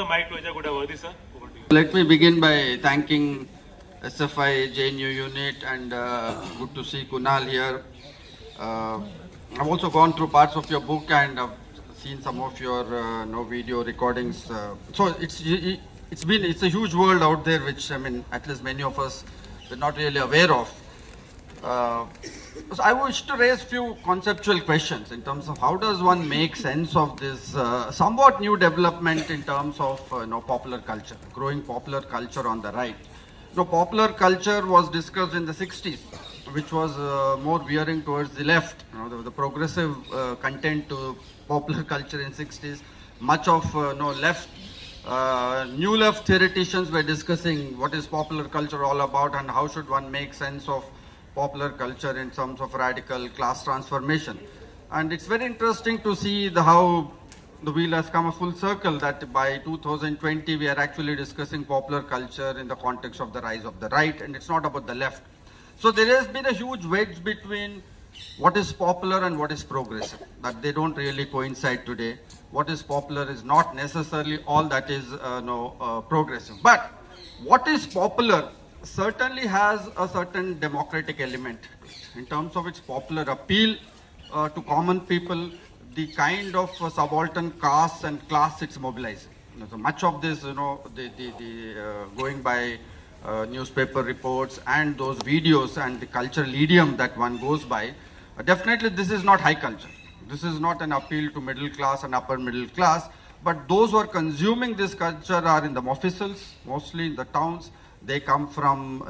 mic to Ajay Gudavarthy, sir. Over to you. Let me begin by thanking SFI JNU unit and good to see Kunal here. I've also gone through parts of your book and I've seen some of your video recordings. So it's a huge world out there, which I mean at least many of us were not really aware of. So I wish to raise few conceptual questions in terms of how does one make sense of this somewhat new development in terms of popular culture, growing popular culture on the right. Popular culture was discussed in the 60s, which was more veering towards the left. The progressive content to popular culture in 60s, much of left, new left theoreticians were discussing what is popular culture all about and how should one make sense of popular culture in terms of radical class transformation. And it's very interesting to see how the wheel has come a full circle, that by 2020 we are actually discussing popular culture in the context of the rise of the right, and it's not about the left. So there has been a huge wedge between what is popular and what is progressive, that they don't really coincide today. What is popular is not necessarily all that is progressive. But what is popular certainly has a certain democratic element in terms of its popular appeal to common people, the kind of subaltern caste and class it's mobilizing. So much of this, going by newspaper reports and those videos and the cultural idiom that one goes by, definitely this is not high culture. This is not an appeal to middle class and upper middle class, but those who are consuming this culture are in the offices, mostly in the towns. They come from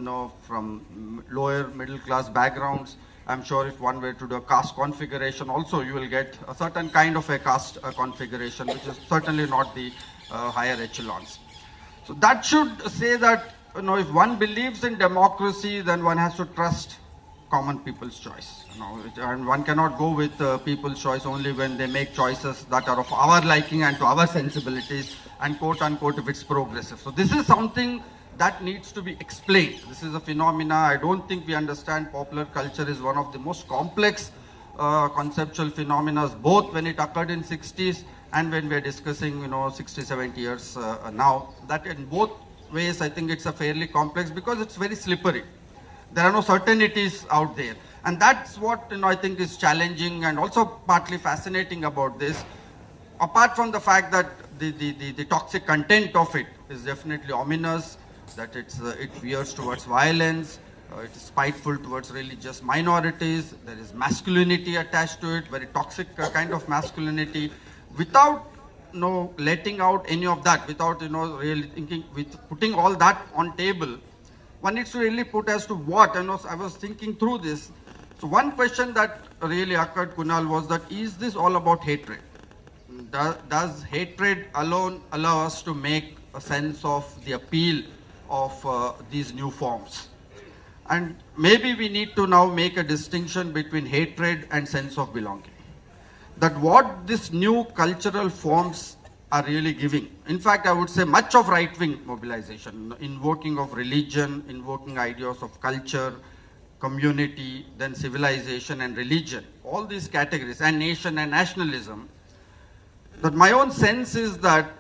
from lower middle class backgrounds. I'm sure if one were to do a caste configuration also, you will get a certain kind of a caste configuration, which is certainly not the higher echelons. So that should say that if one believes in democracy, then one has to trust common people's choice. And one cannot go with people's choice only when they make choices that are of our liking and to our sensibilities, and quote unquote if it's progressive. So this is something that needs to be explained. This is a phenomena. I don't think we understand popular culture is one of the most complex conceptual phenomena, both when it occurred in 60s and when we're discussing 60, 70 years now. That in both ways I think it's a fairly complex, because it's very slippery. There are no certainties out there, and that's what I think is challenging and also partly fascinating about this. Apart from the fact that the toxic content of it is definitely ominous, that it veers towards violence, it is spiteful towards religious minorities, there is masculinity attached to it, very toxic kind of masculinity, without letting out any of that, without really thinking, with putting all that on table, one needs to really put as to what. I was thinking through this. So one question that really occurred, Kunal, was that is this all about hatred? Does hatred alone allow us to make a sense of the appeal of these new forms? And maybe we need to now make a distinction between hatred and sense of belonging. That what these new cultural forms are really giving. In fact, I would say much of right-wing mobilization, invoking of religion, invoking ideas of culture, community, then civilization and religion, all these categories, and nation and nationalism. But my own sense is that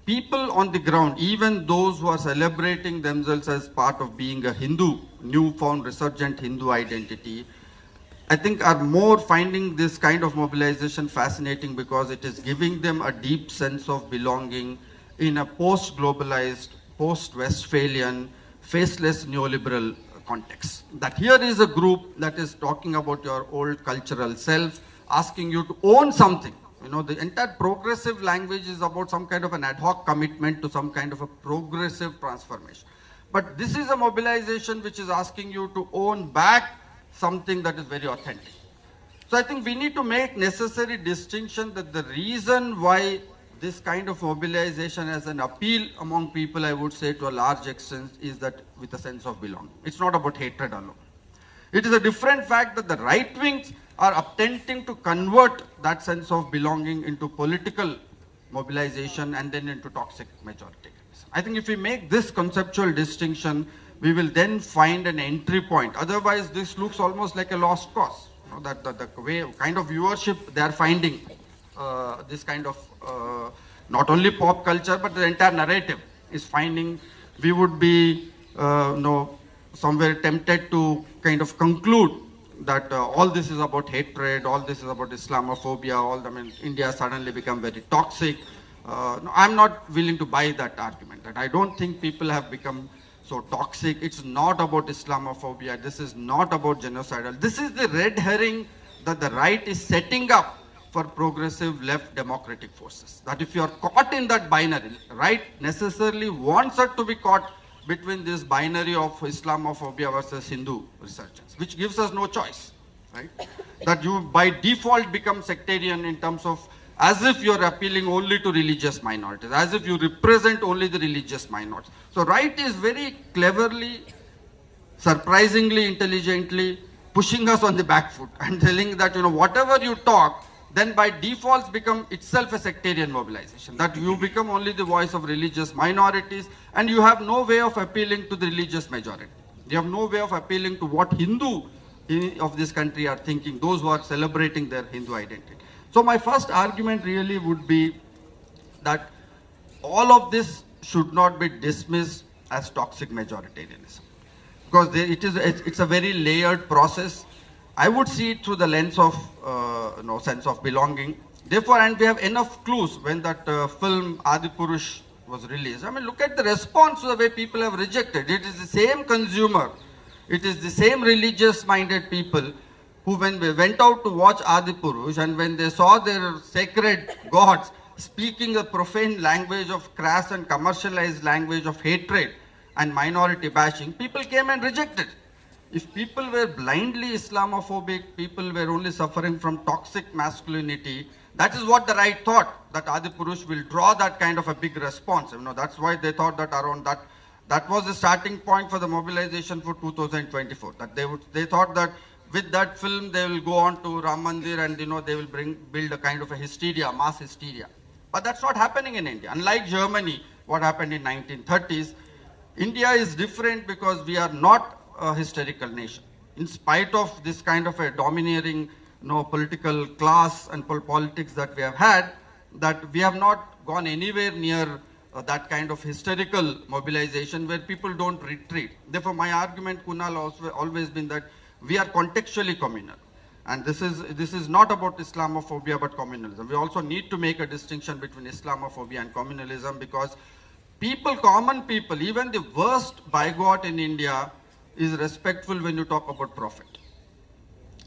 people on the ground, even those who are celebrating themselves as part of being a Hindu, newfound resurgent Hindu identity, I think are more finding this kind of mobilization fascinating, because it is giving them a deep sense of belonging in a post-globalized, post-Westphalian, faceless neoliberal context. That here is a group that is talking about your old cultural self, asking you to own something. The entire progressive language is about some kind of an ad hoc commitment to some kind of a progressive transformation. But this is a mobilization which is asking you to own back something that is very authentic. So I think we need to make necessary distinction that the reason why this kind of mobilization has an appeal among people, I would say to a large extent, is that with a sense of belonging. It's not about hatred alone. It is a different fact that the right wings are attempting to convert that sense of belonging into political mobilization and then into toxic majority. I think if we make this conceptual distinction, we will then find an entry point. Otherwise, this looks almost like a lost cause. That the way kind of viewership they are finding this kind of not only pop culture, but the entire narrative is finding, we would be, somewhere tempted to kind of conclude that all this is about hatred, all this is about Islamophobia, India suddenly become very toxic. No, I'm not willing to buy that argument, that I don't think people have become so toxic. It's not about Islamophobia. This is not about genocidal. This is the red herring that the right is setting up for progressive left democratic forces. That if you are caught in that binary, right necessarily wants us to be caught between this binary of Islamophobia versus Hindu resurgence, which gives us no choice, right? That you by default become sectarian in terms of as if you're appealing only to religious minorities, as if you represent only the religious minorities. So right is very cleverly, surprisingly, intelligently pushing us on the back foot and telling that, whatever you talk, then by default become itself a sectarian mobilization, that you become only the voice of religious minorities and you have no way of appealing to the religious majority. You have no way of appealing to what Hindu of this country are thinking, those who are celebrating their Hindu identity. So my first argument really would be that all of this should not be dismissed as toxic majoritarianism, because it's a very layered process. I would see it through the lens of sense of belonging. Therefore, and we have enough clues when that film Adipurush was released. Look at the response to the way people have rejected. It is the same consumer, it is the same religious-minded people who, when they went out to watch Adipurush and when they saw their sacred gods speaking a profane language of crass and commercialized language of hatred and minority bashing, people came and rejected. If people were blindly Islamophobic, people were only suffering from toxic masculinity, that is what the right thought, that Adipurush will draw that kind of a big response. That's why they thought that around that was the starting point for the mobilization for 2024. That they thought that with that film they will go on to Ram Mandir and they will build a kind of a hysteria, mass hysteria. But that's not happening in India. Unlike Germany, what happened in 1930s, India is different because we are not a hysterical nation. In spite of this kind of a domineering political class and politics that we have had, that we have not gone anywhere near that kind of hysterical mobilization where people don't retreat. Therefore, my argument, Kunal, also always been that we are contextually communal. And this is not about Islamophobia but communalism. We also need to make a distinction between Islamophobia and communalism, because common people, even the worst bigot in India is respectful when you talk about Prophet.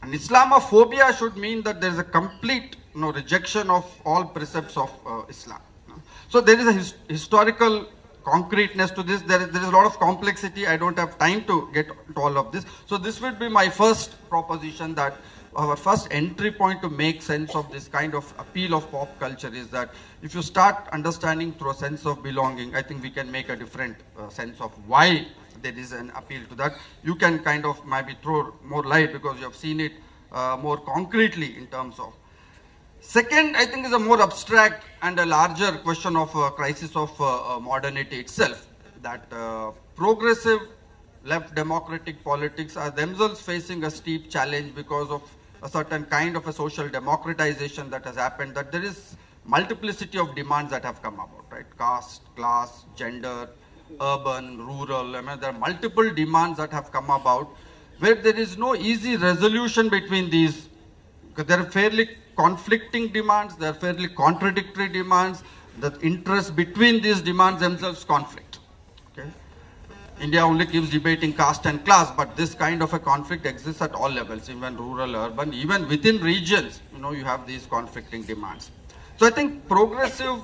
And Islamophobia should mean that there is a complete rejection of all precepts of Islam. So there is a historical concreteness to this. There is a lot of complexity. I don't have time to get to all of this. So this would be my first proposition, that our first entry point to make sense of this kind of appeal of pop culture is that if you start understanding through a sense of belonging, I think we can make a different sense of why there is an appeal to that. You can kind of maybe throw more light because you have seen it more concretely in terms of. Second, I think is a more abstract and a larger question of crisis of modernity itself, that progressive left democratic politics are themselves facing a steep challenge because of a certain kind of a social democratization that has happened, that there is multiplicity of demands that have come about, right? Caste, class, gender, urban, rural. There are multiple demands that have come about where there is no easy resolution between these. There are fairly conflicting demands, there are fairly contradictory demands. The interest between these demands themselves conflict. Okay? India only keeps debating caste and class, but this kind of a conflict exists at all levels, even rural, urban, even within regions, you have these conflicting demands. So I think progressive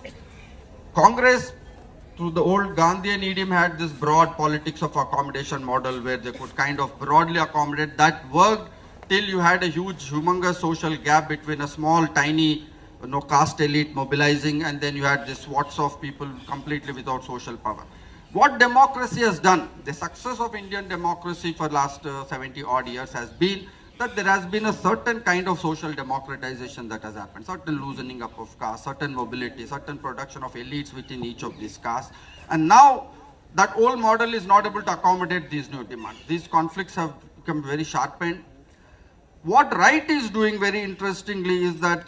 Congress, through the old Gandhian idiom, had this broad politics of accommodation model where they could kind of broadly accommodate. That worked till you had a huge, humongous social gap between a small, tiny, caste elite mobilizing, and then you had this swaths of people completely without social power. What democracy has done, the success of Indian democracy for last 70 odd years has been that there has been a certain kind of social democratization that has happened, certain loosening up of castes, certain mobility, certain production of elites within each of these castes. And now that old model is not able to accommodate these new demands. These conflicts have become very sharpened. What right is doing very interestingly is that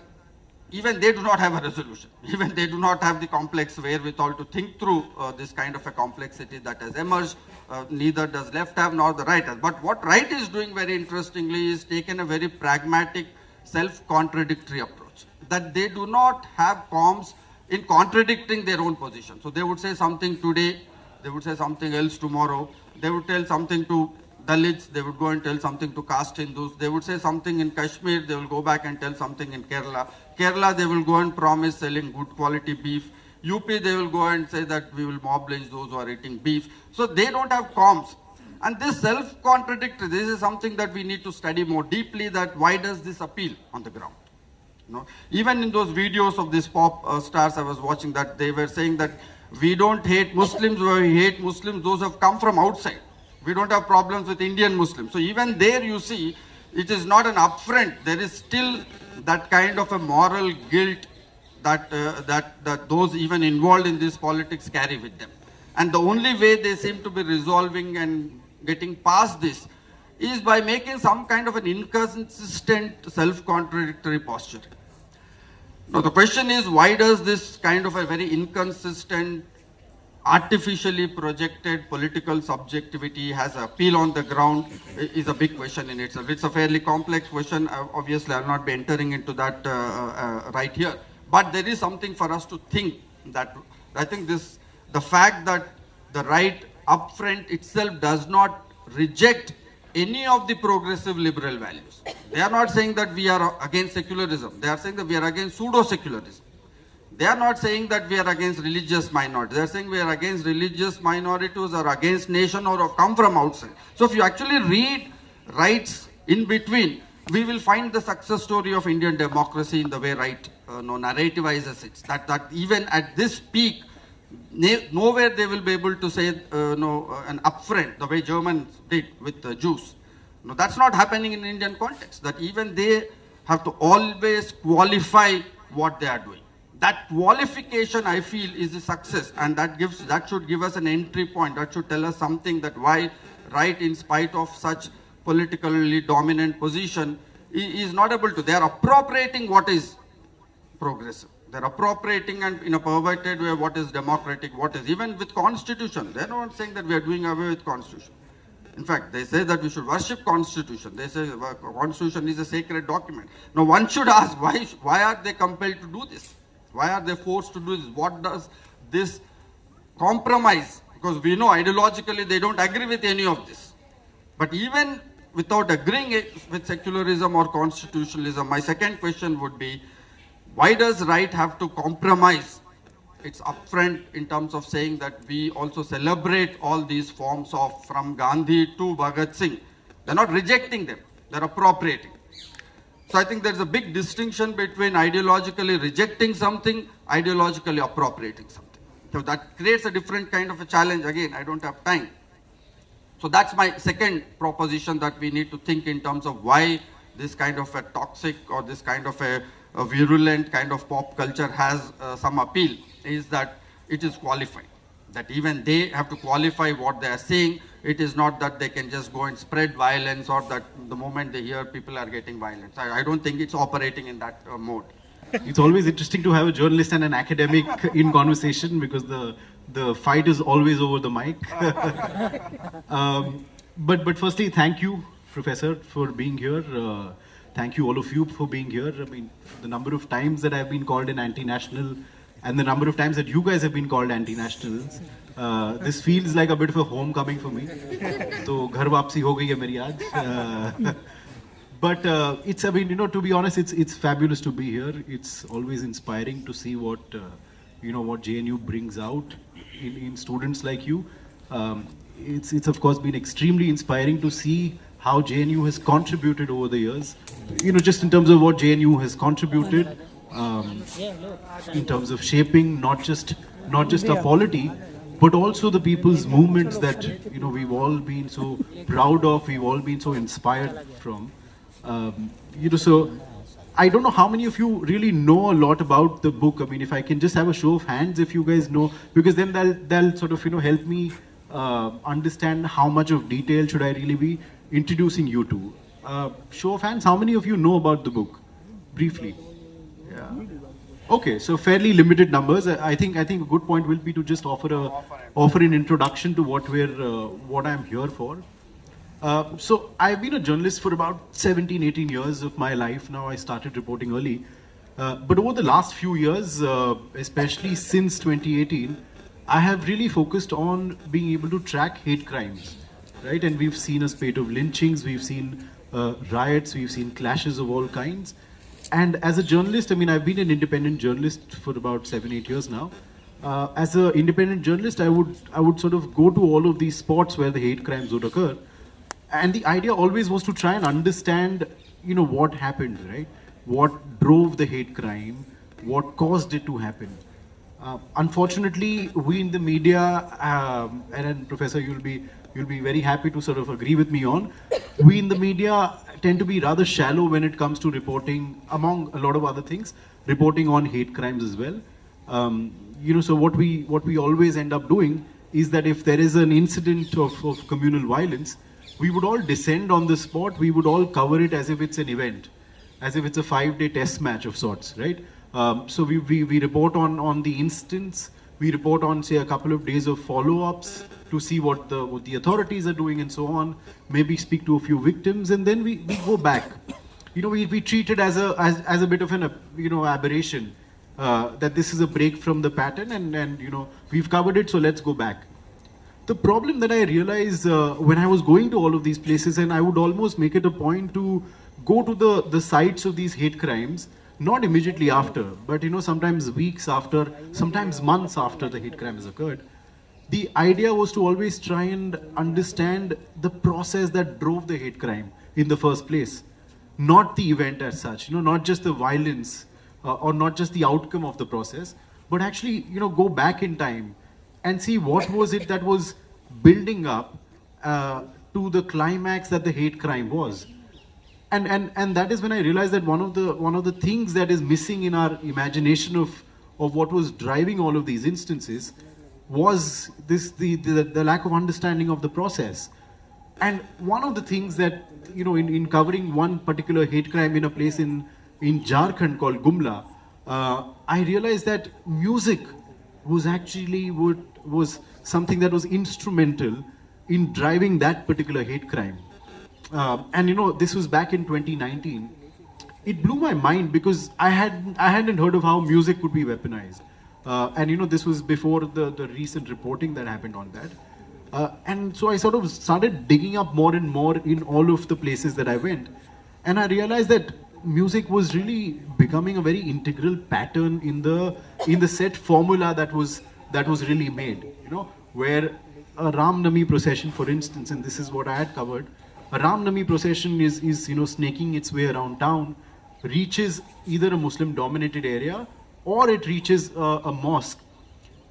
even they do not have a resolution. Even they do not have the complex wherewithal to think through this kind of a complexity that has emerged. Neither does left have nor the right has. But what right is doing very interestingly is taken a very pragmatic, self-contradictory approach. That they do not have qualms in contradicting their own position. So they would say something today, they would say something else tomorrow. They would tell something to Dalits, they would go and tell something to caste Hindus. They would say something in Kashmir, they will go back and tell something in Kerala. Kerala, they will go and promise selling good quality beef. UP, they will go and say that we will mob lynch those who are eating beef. So they don't have qualms. And this self-contradictory, this is something that we need to study more deeply, that why does this appeal on the ground? You know, even in those videos of these pop stars I was watching, that they were saying that we don't hate Muslims, we hate Muslims, those have come from outside. We don't have problems with Indian Muslims. So even there you see, it is not an upfront. There is still that kind of a moral guilt that, that those even involved in this politics carry with them. And the only way they seem to be resolving and getting past this is by making some kind of an inconsistent, self-contradictory posture. Now the question is, why does this kind of a very inconsistent, artificially projected political subjectivity has appeal on the ground is a big question in itself. It's a fairly complex question. Obviously, I'll not be entering into that right here. But there is something for us to think that I think this, the fact that the right upfront itself does not reject any of the progressive liberal values. They are not saying that we are against secularism. They are saying that we are against pseudo-secularism. They are not saying that we are against religious minorities. They are saying we are against religious minorities or against nation or come from outside. So if you actually read rights in between, we will find the success story of Indian democracy in the way right narrativizes it. That even at this peak, nowhere they will be able to say an upfront, the way Germans did with the Jews. No, that's not happening in Indian context. That even they have to always qualify what they are doing. That qualification, I feel, is a success, and that should give us an entry point. That should tell us something, that why right, in spite of such politically dominant position, is not able to. They are appropriating what is progressive. They are appropriating and in a perverted way what is democratic, what is even with constitution. They are not saying that we are doing away with constitution. In fact, they say that we should worship constitution. They say constitution is a sacred document. Now one should ask, why are they compelled to do this? Why are they forced to do this? What does this compromise? Because we know ideologically they don't agree with any of this. But even without agreeing with secularism or constitutionalism, my second question would be, why does right have to compromise its upfront in terms of saying that we also celebrate all these forms of, from Gandhi to Bhagat Singh? They're not rejecting them, they're appropriating. So I think there's a big distinction between ideologically rejecting something, ideologically appropriating something. So that creates a different kind of a challenge. Again, I don't have time. So that's my second proposition, that we need to think in terms of why this kind of a toxic or this kind of a virulent kind of pop culture has some appeal, is that it is qualified. That even they have to qualify what they are saying. It is not that they can just go and spread violence, or that the moment they hear people are getting violent. I don't think it's operating in that mode. It's always interesting to have a journalist and an academic in conversation, because the fight is always over the mic. But firstly, thank you, Professor, for being here. Thank you all of you for being here. I mean, the number of times that I've been called an anti-national and the number of times that you guys have been called anti-nationals, this feels like a bit of a homecoming for me. So, ghar wapsi ho gayi hai meri aaj. But it's, I mean, you know, to be honest, it's fabulous to be here. It's always inspiring to see what, what JNU brings out in students like you. It's of course been extremely inspiring to see how JNU has contributed over the years. Just in terms of what JNU has contributed, in terms of shaping not just our polity, but also the people's movements that we've all been so proud of, we've all been so inspired from. So I don't know how many of you really know a lot about the book. I mean, if I can just have a show of hands, if you guys know, because then they'll sort of help me understand how much of detail should I really be introducing you to. Show of hands, how many of you know about the book? Briefly. Okay, so fairly limited numbers. I think a good point will be to just offer an introduction to what I'm here for. So I've been a journalist for about 17, 18 years of my life now. I started reporting early. But over the last few years, especially since 2018, I have really focused on being able to track hate crimes, right? And we've seen a spate of lynchings, we've seen riots, we've seen clashes of all kinds. And as a journalist, I mean, I've been an independent journalist for about 7, 8 years now. As an independent journalist, I would sort of go to all of these spots where the hate crimes would occur. And the idea always was to try and understand, what happened, right? What drove the hate crime, what caused it to happen. Unfortunately, we in the media, and Professor, you'll be very happy to sort of agree with me on. We in the media tend to be rather shallow when it comes to reporting, among a lot of other things, reporting on hate crimes as well. So what we always end up doing is that if there is an incident of communal violence, we would all descend on the spot. We would all cover it as if it's an event, as if it's a 5-day test match of sorts, right? So we report on the instance. We report on, say, a couple of days of follow-ups to see what the authorities are doing and so on. Maybe speak to a few victims, and then we go back. We treat it as a bit of an aberration, that this is a break from the pattern, and we've covered it, so let's go back. The problem that I realized when I was going to all of these places, and I would almost make it a point to go to the sites of these hate crimes, not immediately after, but sometimes weeks after, sometimes months after the hate crime has occurred. The idea was to always try and understand the process that drove the hate crime in the first place, not the event as such, not just the violence or not just the outcome of the process, but actually, go back in time and see what was it that was building up to the climax that the hate crime was. And that is when I realized that one of the things that is missing in our imagination of what was driving all of these instances was the lack of understanding of the process. And one of the things that in covering one particular hate crime in a place in Jharkhand called Gumla, I realized that music was actually was something that was instrumental in driving that particular hate crime. And this was back in 2019. It blew my mind because I hadn't heard of how music could be weaponized. And this was before the recent reporting that happened on that. And so I sort of started digging up more and more in all of the places that I went. And I realized that music was really becoming a very integral pattern in the set formula that was really made. Where a Ram Nami procession, for instance, and this is what I had covered, a Ram Nami procession is snaking its way around town, reaches either a Muslim-dominated area or it reaches a mosque,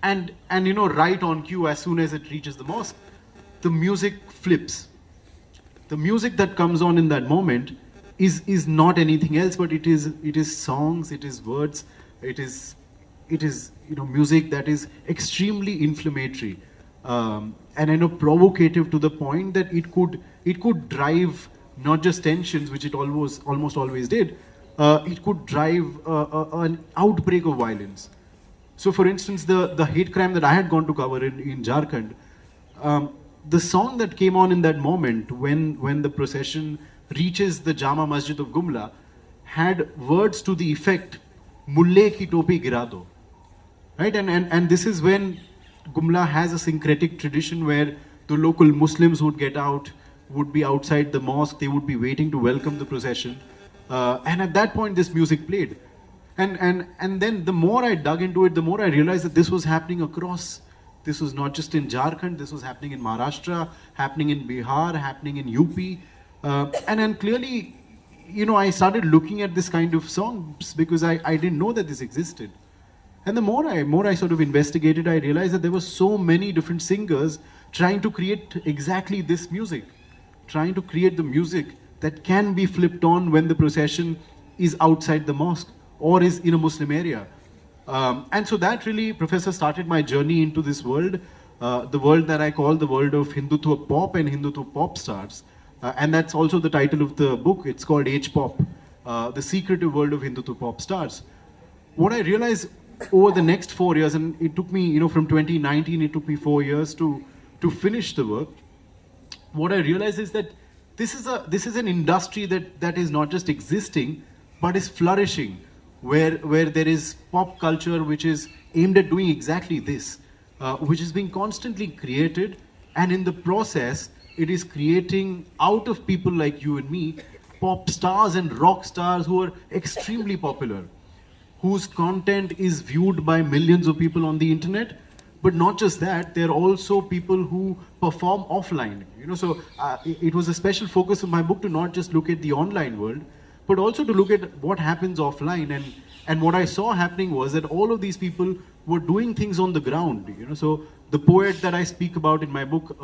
and right on cue, as soon as it reaches the mosque, the music flips. The music that comes on in that moment is not anything else, but it is songs, it is words, it is music that is extremely inflammatory, and provocative to the point that it could drive not just tensions, which it almost always did. It could drive an outbreak of violence. So, for instance, the hate crime that I had gone to cover in Jharkhand, the song that came on in that moment when the procession reaches the Jama Masjid of Gumla had words to the effect, "Mulle ki topi gira do." Right, and this is when Gumla has a syncretic tradition where the local Muslims would get out, would be outside the mosque, they would be waiting to welcome the procession. And at that point, this music played. And then the more I dug into it, the more I realized that this was happening across. This was not just in Jharkhand, this was happening in Maharashtra, happening in Bihar, happening in UP. And then clearly, I started looking at this kind of songs because I didn't know that this existed. And the more I sort of investigated, I realized that there were so many different singers trying to create exactly this music, trying to create the music that can be flipped on when the procession is outside the mosque or is in a Muslim area. And so that really, Professor, started my journey into this world, the world that I call the world of Hindutva pop and Hindutva pop stars. And that's also the title of the book. It's called H-Pop, the secretive world of Hindutva pop stars. what I realized over the next 4 years, and it took me, from 2019, it took me 4 years to finish the work. What I realized is that this is an industry that is not just existing, but is flourishing, where there is pop culture which is aimed at doing exactly this, which is being constantly created, and in the process, it is creating out of people like you and me, pop stars and rock stars who are extremely popular, whose content is viewed by millions of people on the internet. But not just that, there are also people who perform offline. So it was a special focus of my book to not just look at the online world, but also to look at what happens offline. And what I saw happening was that all of these people were doing things on the ground. So the poet that I speak about in my book,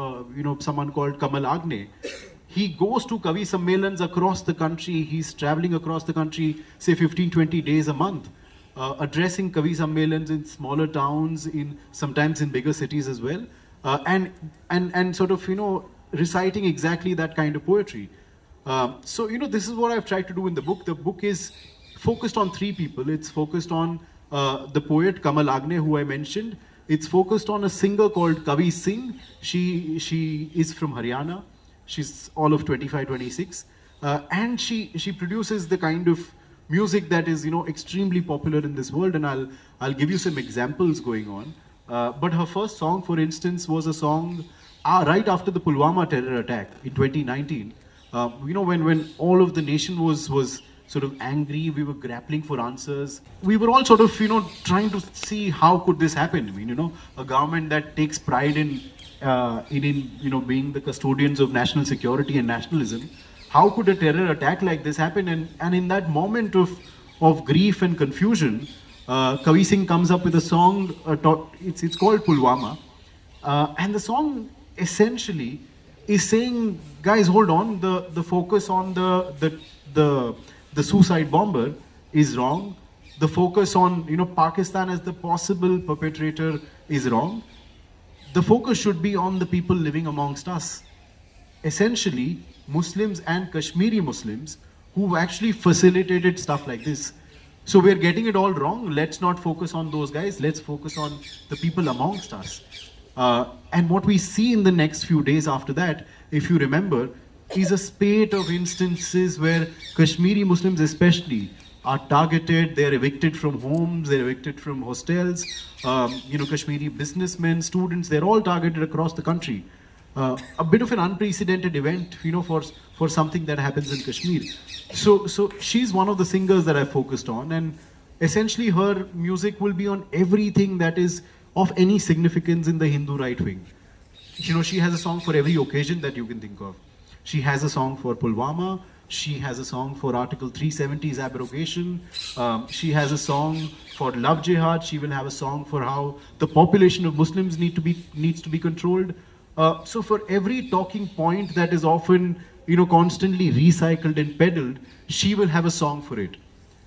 someone called Kamal Agne, he goes to Kavi Sammelans across the country. He's traveling across the country, say 15, 20 days a month, addressing Kavi Sammelans in smaller towns, sometimes in bigger cities as well, and sort of, reciting exactly that kind of poetry. So, this is what I've tried to do in the book. The book is focused on three people. It's focused on the poet Kamal Agne, who I mentioned. It's focused on a singer called Kavi Singh. She is from Haryana. She's all of 25, 26. And she produces the kind of music that is, extremely popular in this world. And I'll give you some examples going on. But her first song, for instance, was a song right after the Pulwama terror attack in 2019. When all of the nation was sort of angry, we were grappling for answers. We were all sort of, trying to see how could this happen. I mean, a government that takes pride in being the custodians of national security and nationalism. How could a terror attack like this happen? And in that moment of grief and confusion, Kavi Singh comes up with a song. It's called Pulwama, and the song essentially is saying, guys, hold on. The focus on the suicide bomber is wrong. The focus on Pakistan as the possible perpetrator is wrong. The focus should be on the people living amongst us. Essentially, Muslims and Kashmiri Muslims who actually facilitated stuff like this. So we're getting it all wrong. Let's not focus on those guys. Let's focus on the people amongst us. And what we see in the next few days after that, if you remember, is a spate of instances where Kashmiri Muslims especially are targeted. They're evicted from homes, they're evicted from hostels. Kashmiri businessmen, students, they're all targeted across the country. A bit of an unprecedented event, for something that happens in Kashmir. So she's one of the singers that I focused on, and essentially her music will be on everything that is of any significance in the Hindu right wing. She has a song for every occasion that you can think of. She has a song for Pulwama. She has a song for Article 370's abrogation. She has a song for love jihad. She will have a song for how the population of Muslims needs to be controlled. So for every talking point that is often, constantly recycled and peddled, she will have a song for it.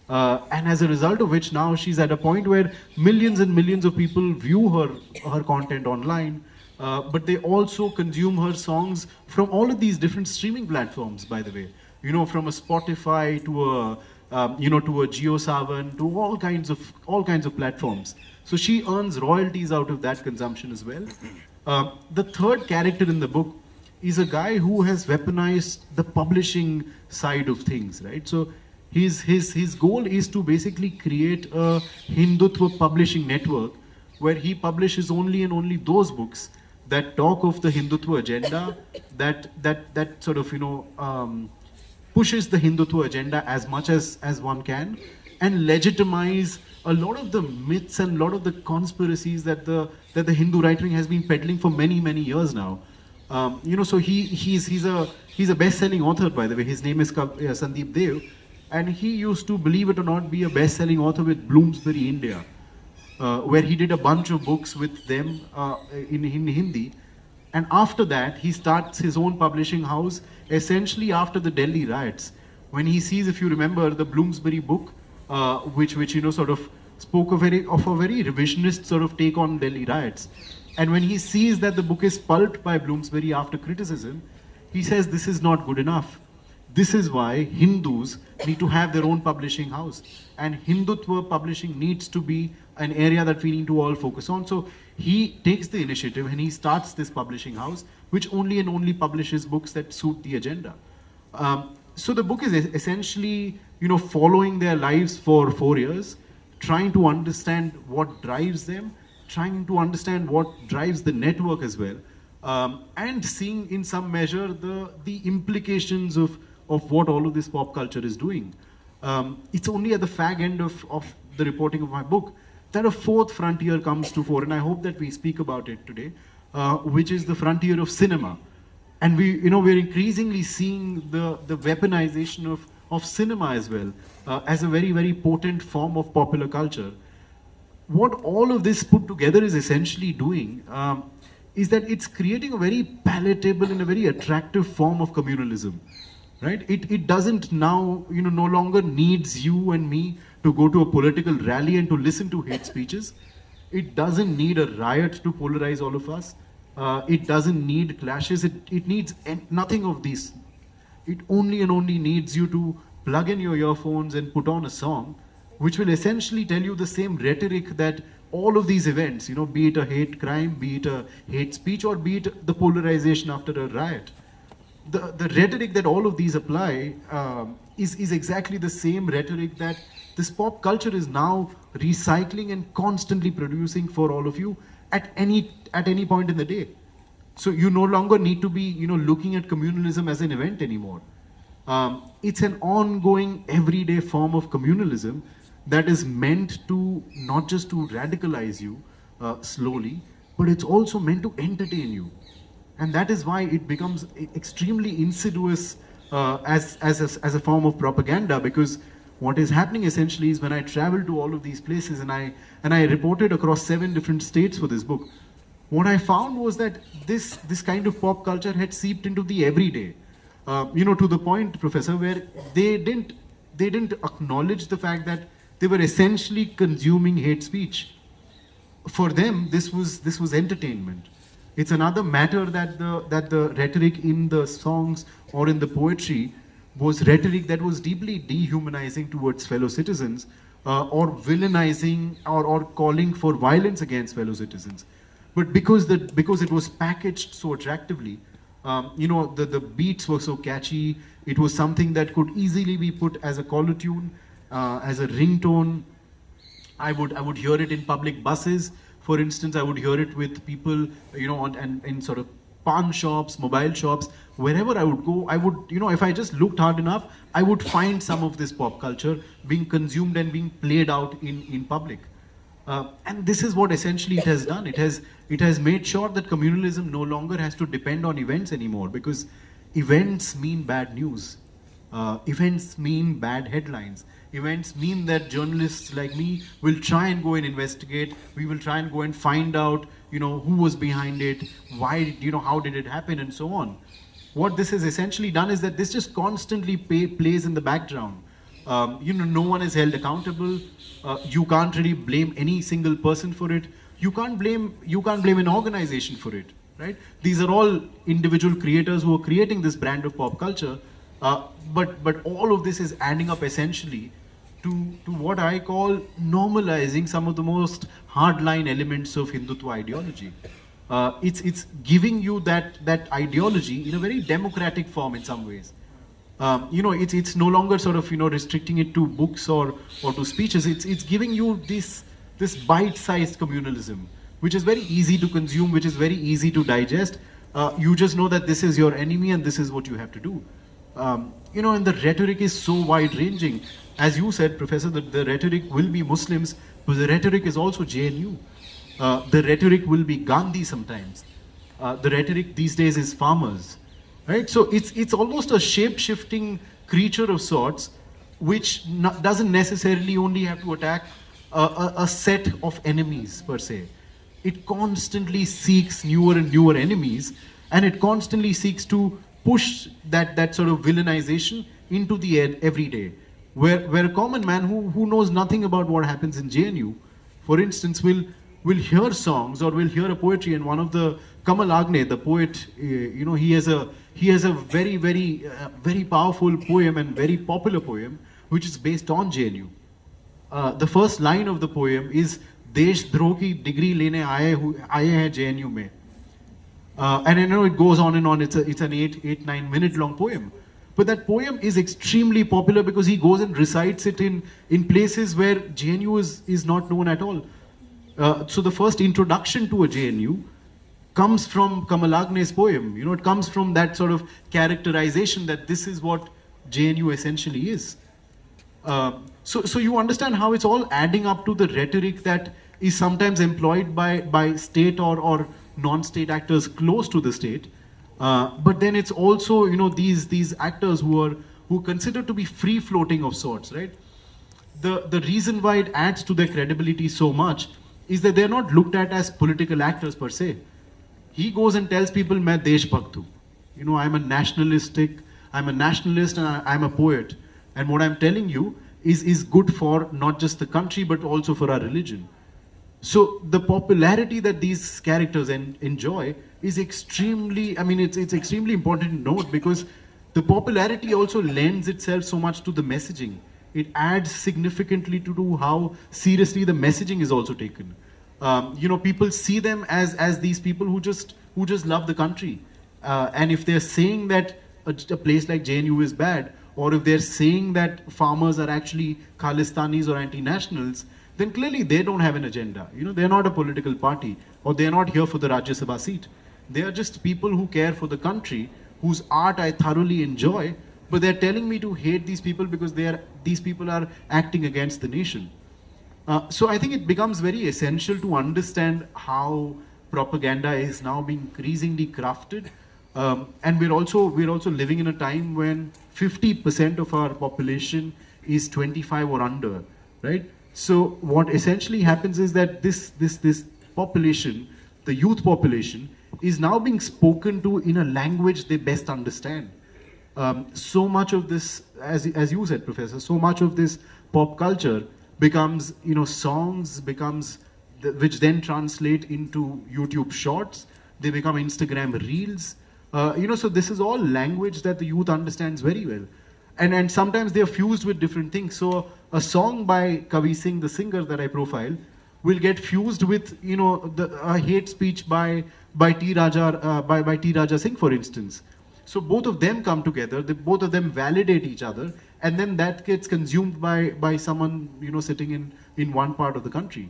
And as a result of which, now she's at a point where millions and millions of people view her content online, but they also consume her songs from all of these different streaming platforms, by the way. From a Spotify to a JioSaavn to all kinds of platforms. So she earns royalties out of that consumption as well. The third character in the book is a guy who has weaponized the publishing side of things, right? So his goal is to basically create a Hindutva publishing network where he publishes only and only those books that talk of the Hindutva agenda, that sort of pushes the Hindutva agenda as much as one can, and legitimize a lot of the myths and a lot of the conspiracies that the Hindu right wing has been peddling for many years now. So he's a best-selling author, by the way. His name is Sandeep Dev, and he used to, believe it or not, be a best-selling author with Bloomsbury India, where he did a bunch of books with them in Hindi. And after that, he starts his own publishing house, essentially after the Delhi riots, when he sees, if you remember, the Bloomsbury book, which sort of spoke of a very revisionist sort of take on Delhi riots. And when he sees that the book is pulped by Bloomsbury after criticism, he says, this is not good enough. This is why Hindus need to have their own publishing house. And Hindutva publishing needs to be an area that we need to all focus on. So he takes the initiative and he starts this publishing house, which only and only publishes books that suit the agenda. So the book is essentially, following their lives for 4 years, trying to understand what drives them, trying to understand what drives the network as well, and seeing in some measure the implications of what all of this pop culture is doing. It's only at the fag end of the reporting of my book that a fourth frontier comes to fore, and I hope that we speak about it today, which is the frontier of cinema. And we're increasingly seeing the weaponization of cinema as well, as a very, very potent form of popular culture. What all of this put together is essentially doing is that it's creating a very palatable and a very attractive form of communalism, right? It doesn't now, no longer needs you and me to go to a political rally and to listen to hate speeches. It doesn't need a riot to polarize all of us. It doesn't need clashes. It needs nothing of these. It only and only needs you to plug in your earphones and put on a song, which will essentially tell you the same rhetoric that all of these events, be it a hate crime, be it a hate speech, or be it the polarization after a riot. The rhetoric that all of these apply is exactly the same rhetoric that this pop culture is now recycling and constantly producing for all of you at any point in the day. So you no longer need to be, looking at communalism as an event anymore. It's an ongoing, everyday form of communalism that is meant to not just to radicalize you slowly, but it's also meant to entertain you. And that is why it becomes extremely insidious as a form of propaganda, because what is happening essentially is when I travel to all of these places and I reported across 7 different states for this book, what I found was that this kind of pop culture had seeped into the everyday, to the point, Professor, where they didn't acknowledge the fact that they were essentially consuming hate speech. For them, this was entertainment. It's another matter that the rhetoric in the songs or in the poetry was rhetoric that was deeply dehumanizing towards fellow citizens, or villainizing or calling for violence against fellow citizens. But because it was packaged so attractively, the beats were so catchy, it was something that could easily be put as a collar tune, as a ringtone. I would hear it in public buses. For instance, I would hear it with people, in sort of pawn shops, mobile shops, wherever I would go, I would, if I just looked hard enough, I would find some of this pop culture being consumed and being played out in public. And this is what essentially it has done. It has made sure that communalism no longer has to depend on events anymore, because events mean bad news. Events mean bad headlines. Events mean that journalists like me will try and go and investigate. We will try and go and find out, who was behind it, why, how did it happen, and so on. What this has essentially done is that this just constantly plays in the background. No one is held accountable. You can't really blame any single person for it. You can't blame an organization for it, right? These are all individual creators who are creating this brand of pop culture. But all of this is adding up essentially to what I call normalizing some of the most hardline elements of Hindutva ideology. It's giving you that ideology in a very democratic form in some ways. It's no longer sort of restricting it to books or to speeches. It's giving you this bite-sized communalism, which is very easy to consume, which is very easy to digest. You just know that this is your enemy and this is what you have to do. And the rhetoric is so wide-ranging. As you said, Professor, the rhetoric will be Muslims, but the rhetoric is also JNU. The rhetoric will be Gandhi sometimes. The rhetoric these days is farmers, right? So it's almost a shape-shifting creature of sorts, which doesn't necessarily only have to attack a set of enemies per se. It constantly seeks newer and newer enemies, and it constantly seeks to push that sort of villainization into the everyday, where a common man who knows nothing about what happens in JNU, for instance, will hear songs or will hear a poetry, and one of the Kamal Agne, the poet, he has he has a very powerful poem and very popular poem, which is based on JNU. The first line of the poem is देशद्रोह की degree लेने आए हैं JNU में. And I know it goes on and on. It's an 8-9 minute long poem. But that poem is extremely popular because he goes and recites it in places where JNU is not known at all. So the first introduction to a JNU comes from Kamalagne's poem. You know, it comes from that sort of characterization that this is what JNU essentially is. So you understand how it's all adding up to the rhetoric that is sometimes employed by state or non-state actors close to the state. But then it's also, you know, these actors who consider to be free-floating of sorts, right? The reason why it adds to their credibility so much is that they're not looked at as political actors per se. He goes and tells people, "Main deshbhakt hu." You know, I'm a nationalist and I'm a poet. And what I'm telling you is good for not just the country, but also for our religion. So the popularity that these characters enjoy is extremely, I mean, it's extremely important to note, because the popularity also lends itself so much to the messaging. It adds significantly to how seriously the messaging is also taken. You know, people see them as these people who just love the country. And if they're saying that a place like JNU is bad, or if they're saying that farmers are actually Khalistanis or anti-nationals, then clearly they don't have an agenda. You know, they're not a political party, or they're not here for the Rajya Sabha seat. They are just people who care for the country, whose art I thoroughly enjoy, but they're telling me to hate these people because these people are acting against the nation. So I think it becomes very essential to understand how propaganda is now being increasingly crafted. And we're also living in a time when 50% of our population is 25 or under, right? So what essentially happens is that this population, the youth population, is now being spoken to in a language they best understand. So much of this, as you said, Professor, so much of this pop culture becomes, you know, songs, which then translate into YouTube shorts. They become Instagram reels. You know, so this is all language that the youth understands very well. And sometimes they're fused with different things. So a song by Kavi Singh, the singer that I profile, will get fused with, you know, a hate speech by T. Raja Singh, for instance. So both of them come together, both of them validate each other, and then that gets consumed by someone, you know, sitting in one part of the country.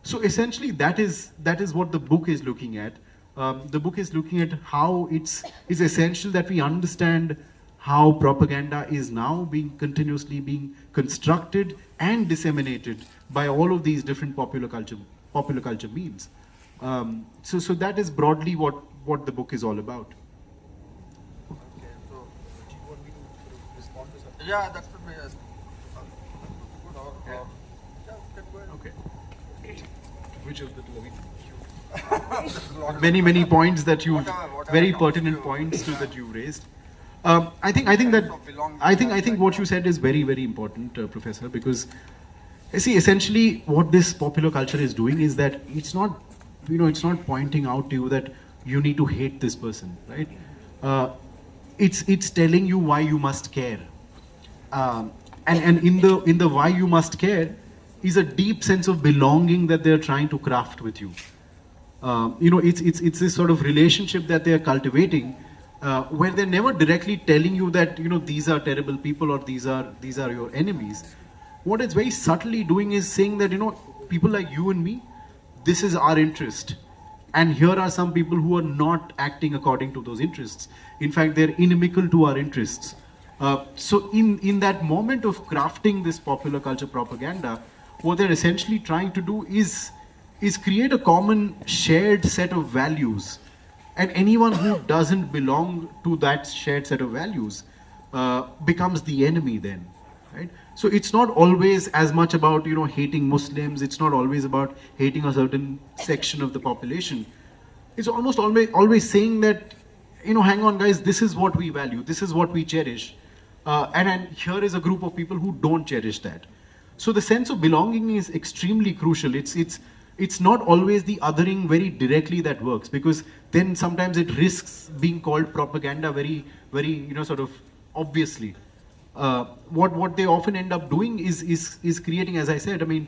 So essentially that is what the book is looking at. The book is looking at how it's essential that we understand how propaganda is now continuously being constructed and disseminated by all of these different popular culture means. So that is broadly what the book is all about. Okay, so do you want me to respond to something? Yeah, that's the way. Okay. Which of the two? Many points that you very pertinent points that you raised. I think what you said is very important, Professor, because see, essentially what this popular culture is doing is that it's not pointing out to you that you need to hate this person, right? It's telling you why you must care, and in the why you must care is a deep sense of belonging that they're trying to craft with you. You know, it's this sort of relationship that they're cultivating, where they're never directly telling you that, you know, these are terrible people or these are your enemies. What it's very subtly doing is saying that, you know, people like you and me, this is our interest, and here are some people who are not acting according to those interests. In fact, they're inimical to our interests. So in that moment of crafting this popular culture propaganda, what they're essentially trying to do is create a common shared set of values, and anyone who doesn't belong to that shared set of values becomes the enemy then, right? So it's not always as much about, you know, hating Muslims. It's not always about hating a certain section of the population. It's almost always saying that, you know, hang on guys, this is what we value, this is what we cherish, and here is a group of people who don't cherish that. So the sense of belonging is extremely crucial. It's it's not always the othering very directly that works, because then sometimes it risks being called propaganda very, very, sort of obviously. What they often end up doing is creating, as I said, I mean,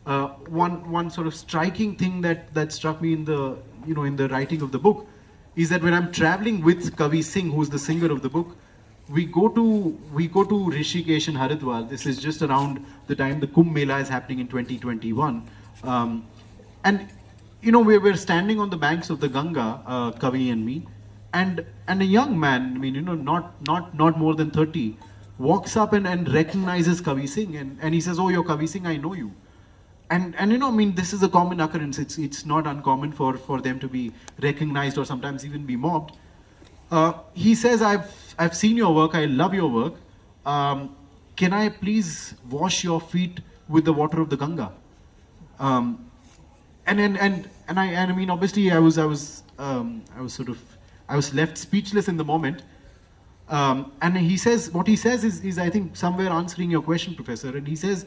one sort of striking thing that struck me in the in the writing of the book is that when I'm traveling with Kavi Singh, who's the singer of the book, we go to Rishikesh and Haridwar. This is just around the time the Kumbh Mela is happening in 2021, and we're standing on the banks of the Ganga, Kavi and me, and a young man, I mean, not more than 30, walks up and recognizes Kavi Singh, and he says, "Oh, you're Kavi Singh, I know you." And I mean, this is a common occurrence. It's not uncommon for them to be recognized or sometimes even be mobbed. He says, "I've seen your work. I love your work. Can I please wash your feet with the water of the Ganga?" And I mean, obviously, I was left speechless in the moment. And he says, what he says is I think somewhere answering your question, Professor. And he says,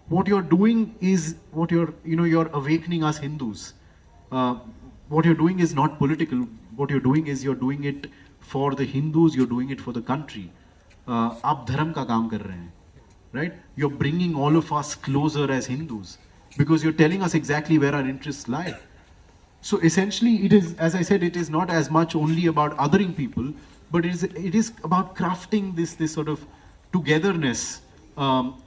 what you're doing is you're awakening us Hindus. What you're doing is not political. What you're doing is you're doing it for the Hindus. You're doing it for the country. आप धर्म का काम कर रहे हैं, right? You're bringing all of us closer as Hindus because you're telling us exactly where our interests lie. So essentially, it is, as I said, it is not as much only about othering people, but it is about crafting this sort of togetherness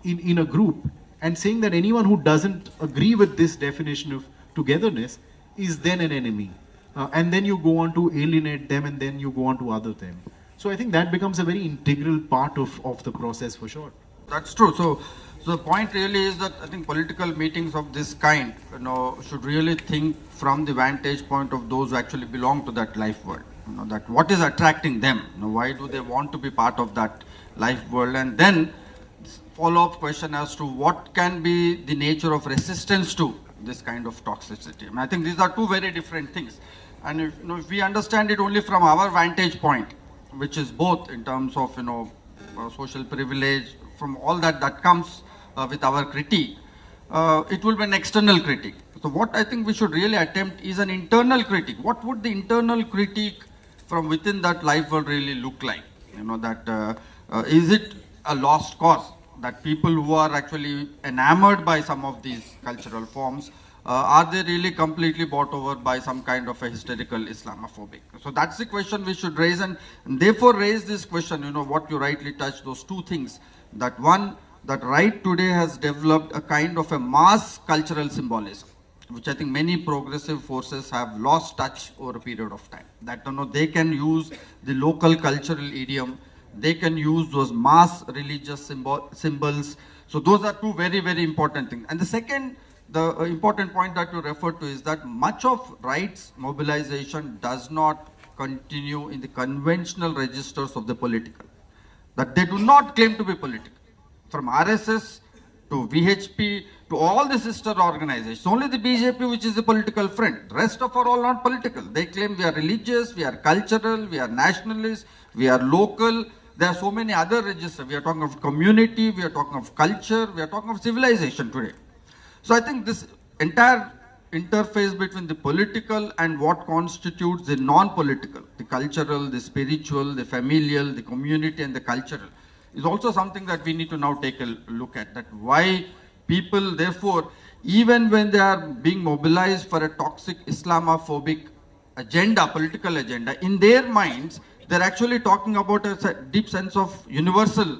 in a group, and saying that anyone who doesn't agree with this definition of togetherness is then an enemy. And then you go on to alienate them, and then you go on to other them. So I think that becomes a very integral part of the process for sure. That's true. So the point really is that I think political meetings of this kind, should really think from the vantage point of those who actually belong to that life world. That what is attracting them? Why do they want to be part of that life world? And then follow-up question as to what can be the nature of resistance to this kind of toxicity. I think these are two very different things. And if we understand it only from our vantage point, which is both in terms of social privilege, from all that comes with our critique, it will be an external critique. So what I think we should really attempt is an internal critique. What would the internal critique from within that life world really look like? Is it a lost cause? That people who are actually enamored by some of these cultural forms, are they really completely bought over by some kind of a hysterical Islamophobic? So that's the question we should raise, and therefore raise this question, what you rightly touched, those two things. That one, that right today has developed a kind of a mass cultural symbolism, which I think many progressive forces have lost touch over a period of time. That they can use the local cultural idiom, they can use those mass religious symbols. So those are two very, very important things. And the second, the important point that you referred to is that much of rights mobilization does not continue in the conventional registers of the political. That they do not claim to be political. From RSS to VHP to all the sister organizations, only the BJP which is a political front. The rest of are all not political. They claim we are religious, we are cultural, we are nationalist, we are local. There are so many other registers. We are talking of community, we are talking of culture, we are talking of civilization today. So I think this entire interface between the political and what constitutes the non-political, the cultural, the spiritual, the familial, the community and the cultural, is also something that we need to now take a look at. That why people, therefore, even when they are being mobilized for a toxic Islamophobic agenda, political agenda, in their minds, they're actually talking about a deep sense of universal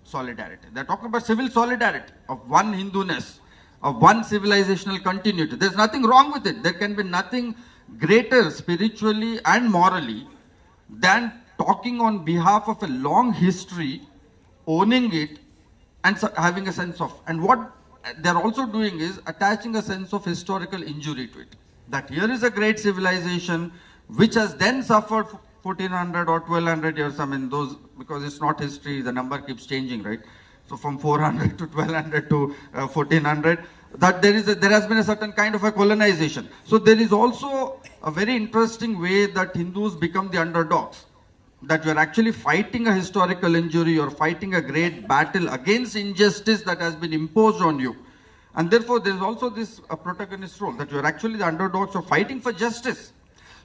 solidarity. They're talking about civil solidarity, of one Hinduness, of one civilizational continuity. There's nothing wrong with it. There can be nothing greater spiritually and morally than talking on behalf of a long history, owning it, and having a sense of. And what they're also doing is attaching a sense of historical injury to it. That here is a great civilization which has then suffered 1400 or 1200 years, I mean those, because it's not history, the number keeps changing, right? So from 400 to 1200 to 1400, that there has been a certain kind of a colonization. So there is also a very interesting way that Hindus become the underdogs. That you are actually fighting a historical injury, you are fighting a great battle against injustice that has been imposed on you. And therefore, there is also this protagonist role, that you're actually the underdogs of fighting for justice.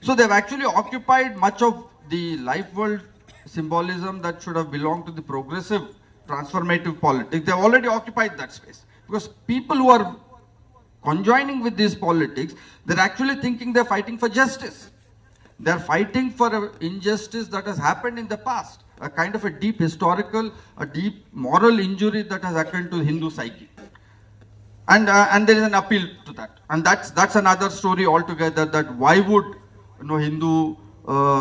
So they've actually occupied much of the life world symbolism that should have belonged to the progressive, transformative politics. They've already occupied that space. Because people who are conjoining with these politics, they're actually thinking they're fighting for justice. They're fighting for an injustice that has happened in the past, a kind of a deep historical, a deep moral injury that has occurred to the Hindu psyche. And there is an appeal to that. And that's another story altogether, that why would Hindu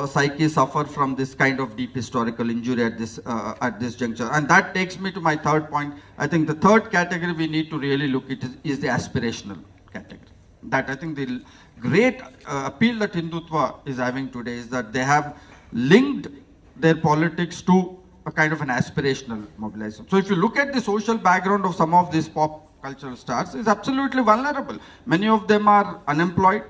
psyche suffer from this kind of deep historical injury at this juncture. And that takes me to my third point. I think the third category we need to really look at is the aspirational category. That I think the great appeal that Hindutva is having today is that they have linked their politics to a kind of an aspirational mobilization. So if you look at the social background of some of these pop cultural stars, it's absolutely vulnerable. Many of them are unemployed.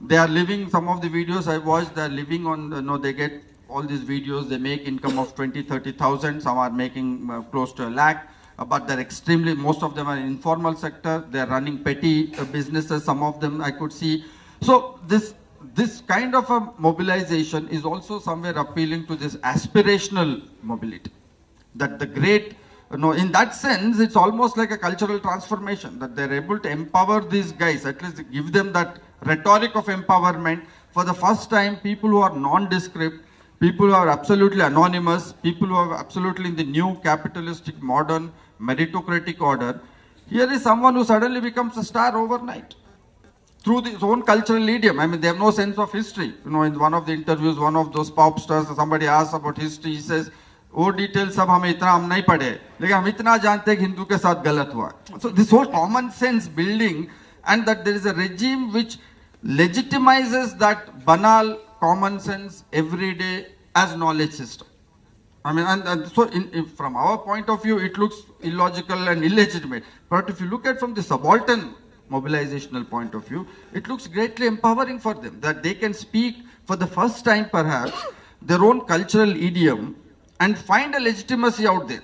They are living, some of the videos I watched, they're living on, they get all these videos, they make income of 20, 30,000, some are making close to 1 lakh, but they're extremely, most of them are in informal sector, they're running petty businesses, some of them I could see. So this kind of a mobilization is also somewhere appealing to this aspirational mobility. That the great, in that sense, it's almost like a cultural transformation, that they're able to empower these guys, at least give them that rhetoric of empowerment. For the first time, people who are nondescript, people who are absolutely anonymous, people who are absolutely in the new capitalistic, modern, meritocratic order. Here is someone who suddenly becomes a star overnight through his own cultural idiom. I mean, they have no sense of history. In one of the interviews, one of those pop stars, somebody asks about history, he says, वो detail सब हमें इतना हम नहीं पढ़े, लेकिन हम इतना जानते हैं कि हिंदू के साथ गलत हुआ. So this whole common sense building, and that there is a regime which legitimizes that banal common sense every day as knowledge system. I mean, and so from our point of view, it looks illogical and illegitimate. But if you look at from the subaltern mobilizational point of view, it looks greatly empowering for them, that they can speak for the first time perhaps their own cultural idiom and find a legitimacy out there.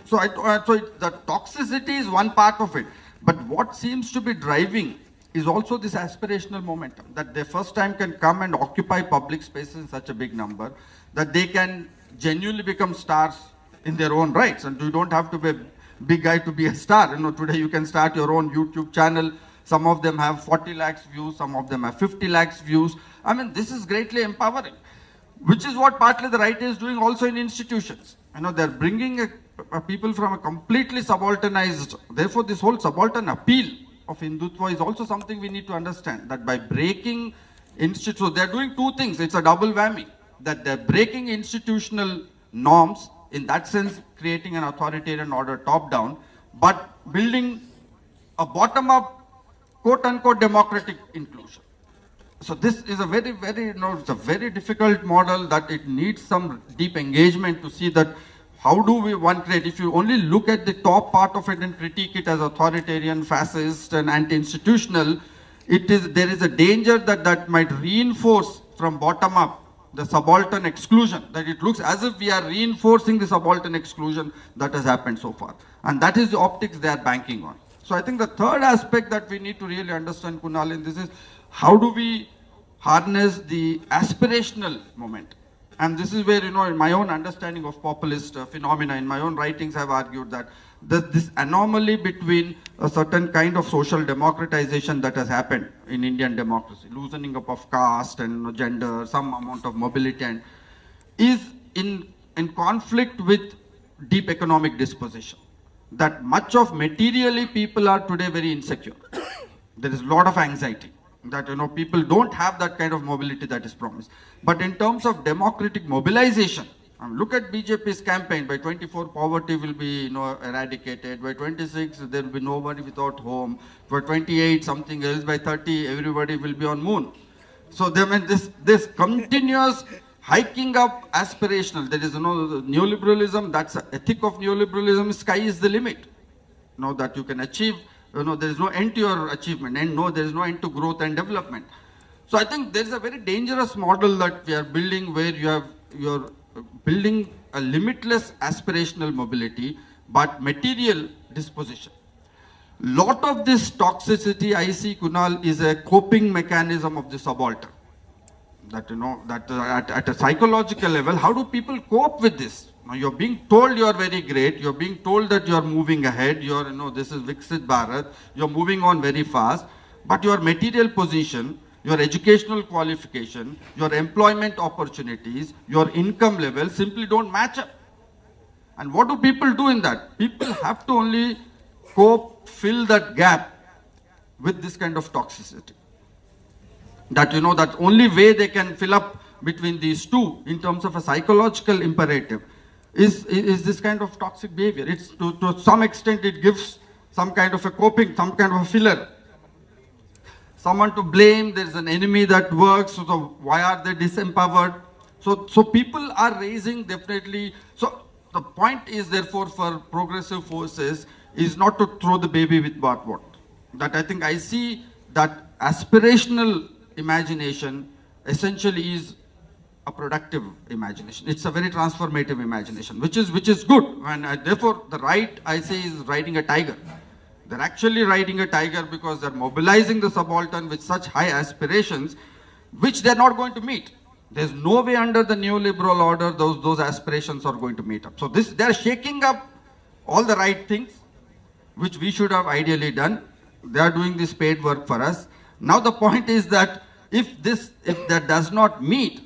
So the toxicity is one part of it. But what seems to be driving is also this aspirational momentum, that they first time can come and occupy public spaces in such a big number, that they can genuinely become stars in their own rights. And you don't have to be a big guy to be a star. Today you can start your own YouTube channel. Some of them have 40 lakhs views, some of them have 50 lakhs views. I mean, this is greatly empowering, which is what partly the right is doing also in institutions. They're bringing people from a completely subalternized, therefore this whole subaltern appeal of Hindutva is also something we need to understand, that by breaking so they're doing two things, it's a double whammy, that they're breaking institutional norms, in that sense creating an authoritarian order top down, but building a bottom up quote unquote democratic inclusion. So this is a very, very, it's a very difficult model, that it needs some deep engagement to see that how do we create. If you only look at the top part of it and critique it as authoritarian, fascist and anti-institutional, there is a danger that might reinforce from bottom up the subaltern exclusion, that it looks as if we are reinforcing the subaltern exclusion that has happened so far. And that is the optics they are banking on. So I think the third aspect that we need to really understand, Kunal, in this is how do we harness the aspirational moment. And this is where, in my own understanding of populist phenomena, in my own writings, I've argued that this anomaly between a certain kind of social democratization that has happened in Indian democracy, loosening up of caste and gender, some amount of mobility, and is in conflict with deep economic disposition. That much of materially people are today very insecure. There is a lot of anxiety. That people don't have that kind of mobility that is promised. But in terms of democratic mobilization, look at BJP's campaign. By 24, poverty will be eradicated. By 26, there will be nobody without home. By 28, something else. By 30, everybody will be on moon. So this continuous hiking up aspirational. There is neoliberalism. That's the ethic of neoliberalism. Sky is the limit. That you can achieve. There is no end to your achievement, and there is no end to growth and development. So I think there is a very dangerous model that we are building, where you're building a limitless aspirational mobility, but material disposition. Lot of this toxicity I see, Kunal, is a coping mechanism of the subaltern. That, that at a psychological level, how do people cope with this? Now you're being told you're very great, you're being told that you're moving ahead, this is Viksit Bharat, you're moving on very fast, but your material position, your educational qualification, your employment opportunities, your income level simply don't match up. And what do people do in that? People have to only cope, fill that gap with this kind of toxicity. That, that only way they can fill up between these two in terms of a psychological imperative is this kind of toxic behavior. It's to some extent it gives some kind of a coping, some kind of a filler. Someone to blame, there's an enemy that works, so why are they disempowered? So people are raising definitely, so the point is therefore for progressive forces is not to throw the baby with bathwater. That I think I see that aspirational imagination essentially is a productive imagination. It's a very transformative imagination, which is good. And therefore, the right, I say, is riding a tiger. They're actually riding a tiger because they're mobilizing the subaltern with such high aspirations, which they're not going to meet. There's no way under the neoliberal order those aspirations are going to meet up. So they're shaking up all the right things, which we should have ideally done. They are doing this paid work for us. Now the point is that if that does not meet,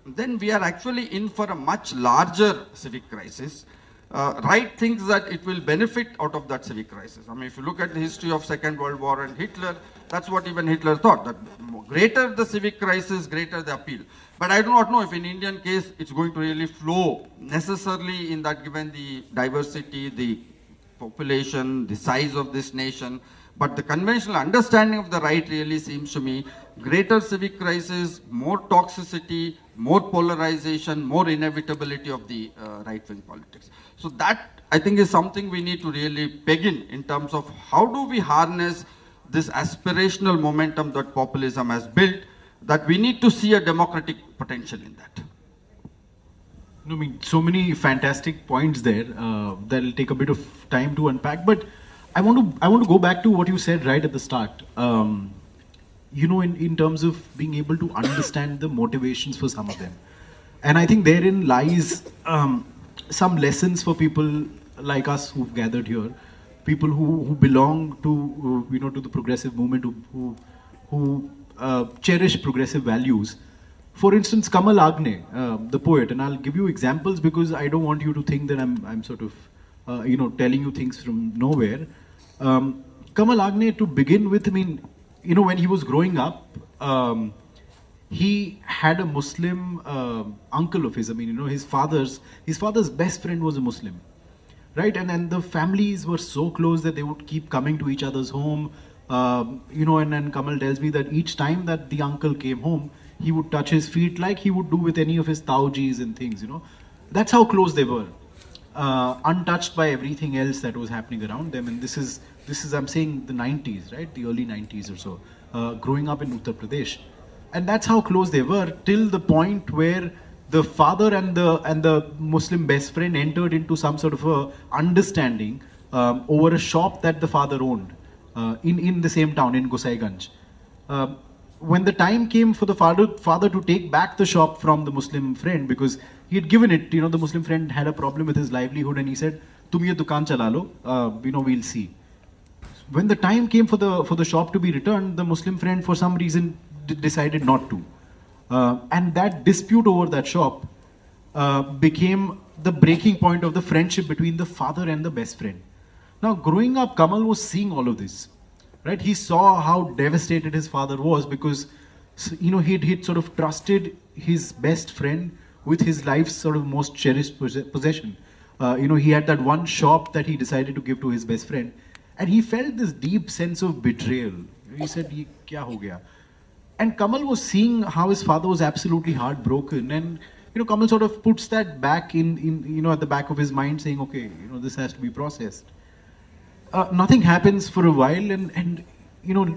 then we are actually in for a much larger civic crisis. Right thinks that it will benefit out of that civic crisis. I mean, if you look at the history of Second World War and Hitler, that's what even Hitler thought, that greater the civic crisis, greater the appeal. But I do not know if in Indian case it's going to really flow necessarily in that, given the diversity, the population, the size of this nation. But the conventional understanding of the right really seems to me greater civic crisis, more toxicity, more polarization, more inevitability of the right-wing politics. So that, I think, is something we need to really peg in terms of how do we harness this aspirational momentum that populism has built, that we need to see a democratic potential in that. No, I mean, so many fantastic points there that'll take a bit of time to unpack. But I want to go back to what you said right at the start. In terms of being able to understand the motivations for some of them, and I think therein lies some lessons for people like us who've gathered here, people who belong to to the progressive movement, who cherish progressive values. For instance, Kamal Agne, the poet, and I'll give you examples because I don't want you to think that I'm sort of telling you things from nowhere. Kamal Agne, to begin with, I mean, when he was growing up, he had a Muslim uncle of his. I mean, his father's best friend was a Muslim, right? And the families were so close that they would keep coming to each other's home. And Kamal tells me that each time that the uncle came home, he would touch his feet like he would do with any of his taujis and things. That's how close they were, untouched by everything else that was happening around them. And this is I'm saying the 90s, right? The early 90s or so, growing up in Uttar Pradesh. And that's how close they were till the point where the father and the Muslim best friend entered into some sort of a understanding over a shop that the father owned in the same town, in Gosaiganj. When the time came for the father to take back the shop from the Muslim friend, because he had given it, the Muslim friend had a problem with his livelihood, and he said, "Tum ye dukaan chala lo, we'll see." When the time came for the shop to be returned, the Muslim friend, for some reason, decided not to, and that dispute over that shop became the breaking point of the friendship between the father and the best friend. Now, growing up, Kamal was seeing all of this, right? He saw how devastated his father was because, he'd sort of trusted his best friend with his life's sort of most cherished possession. He had that one shop that he decided to give to his best friend, and he felt this deep sense of betrayal. He said, "Ye kya ho gaya?" And Kamal was seeing how his father was absolutely heartbroken, and Kamal sort of puts that back in at the back of his mind, saying, "Okay, this has to be processed." Nothing happens for a while, and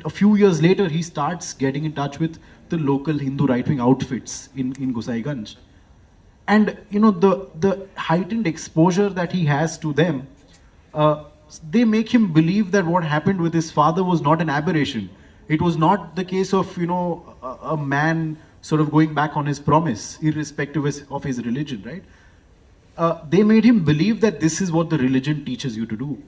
a few years later, he starts getting in touch with the local Hindu right-wing outfits in Gosaiganj. And the heightened exposure that he has to them they make him believe that what happened with his father was not an aberration. It was not the case of, a man sort of going back on his promise, irrespective of his religion, right? They made him believe that this is what the religion teaches you to do.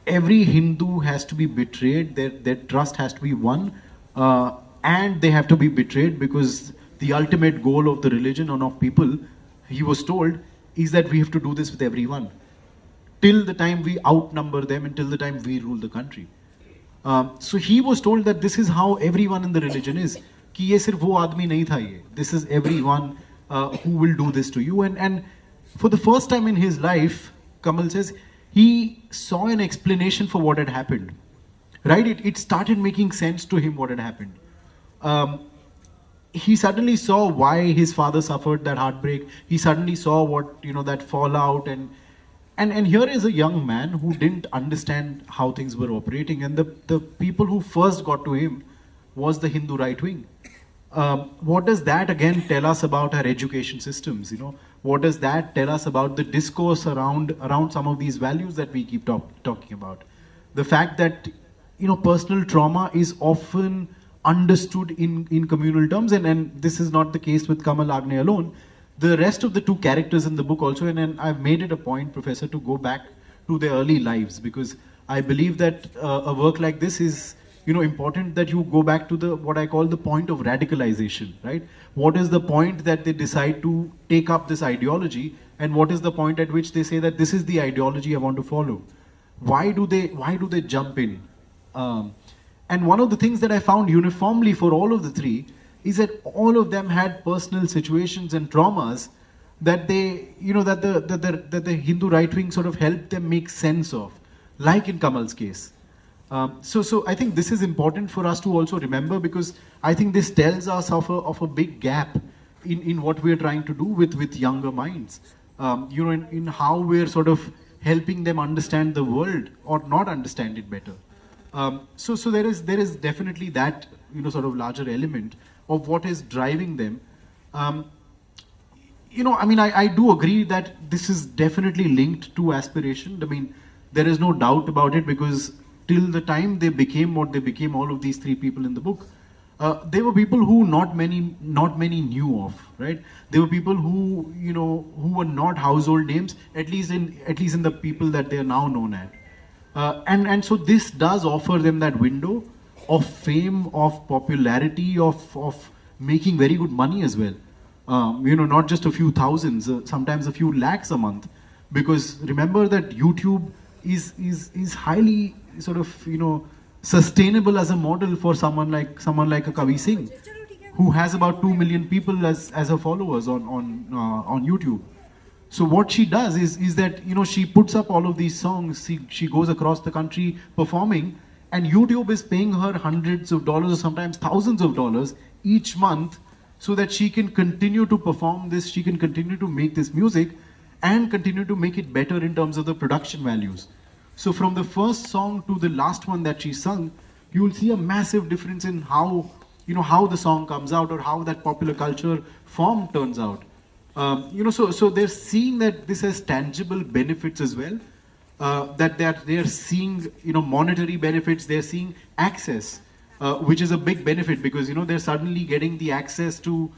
Every Hindu has to be betrayed, their trust has to be won, and they have to be betrayed because the ultimate goal of the religion and of people, he was told, is that we have to do this with everyone. Till the time we outnumber them, until the time we rule the country. So he was told that this is how everyone in the religion is. कि ये सिर्फ वो आदमी नहीं था ये. This is everyone who will do this to you. And for the first time in his life, Kamal says, he saw an explanation for what had happened. Right? It started making sense to him what had happened. He suddenly saw why his father suffered that heartbreak. He suddenly saw what, that fallout. And here is a young man who didn't understand how things were operating. And the people who first got to him was the Hindu right wing. What does that again tell us about our education systems? What does that tell us about the discourse around some of these values that we keep talking about? The fact that, personal trauma is often understood in communal terms, and this is not the case with Kamal Agne alone. The rest of the two characters in the book also, and I've made it a point, Professor, to go back to their early lives, because I believe that a work like this is, important that you go back to what I call the point of radicalization, right? What is the point that they decide to take up this ideology, and what is the point at which they say that this is the ideology I want to follow? Why do they jump in? And one of the things that I found uniformly for all of the three is that all of them had personal situations and traumas that they, that the Hindu right wing sort of helped them make sense of, like in Kamal's case. So I think this is important for us to also remember, because I think this tells us of a big gap in what we're trying to do with younger minds. In how we're sort of helping them understand the world or not understand it better. So there is definitely that, sort of larger element of what is driving them. I do agree that this is definitely linked to aspiration. I mean, there is no doubt about it, because till the time they became what they became, all of these three people in the book, they were people who not many knew of, right? They were people who, who were not household names, at least in the people that they are now known as. And so this does offer them that window of fame, of popularity, of making very good money as well. Not just a few thousands, sometimes a few lakhs a month. Because remember that YouTube is highly sort of, sustainable as a model for someone like a Kavi Singh, who has about 2 million people as her followers on YouTube. So what she does is that, she puts up all of these songs, she goes across the country performing, and YouTube is paying her hundreds of dollars or sometimes thousands of dollars each month, so that she can continue to perform this, she can continue to make this music, and continue to make it better in terms of the production values. So from the first song to the last one that she sung, you will see a massive difference in how the song comes out, or how that popular culture form turns out. So they're seeing that this has tangible benefits as well. That they're seeing, monetary benefits. They're seeing access, which is a big benefit, because they're suddenly getting the access to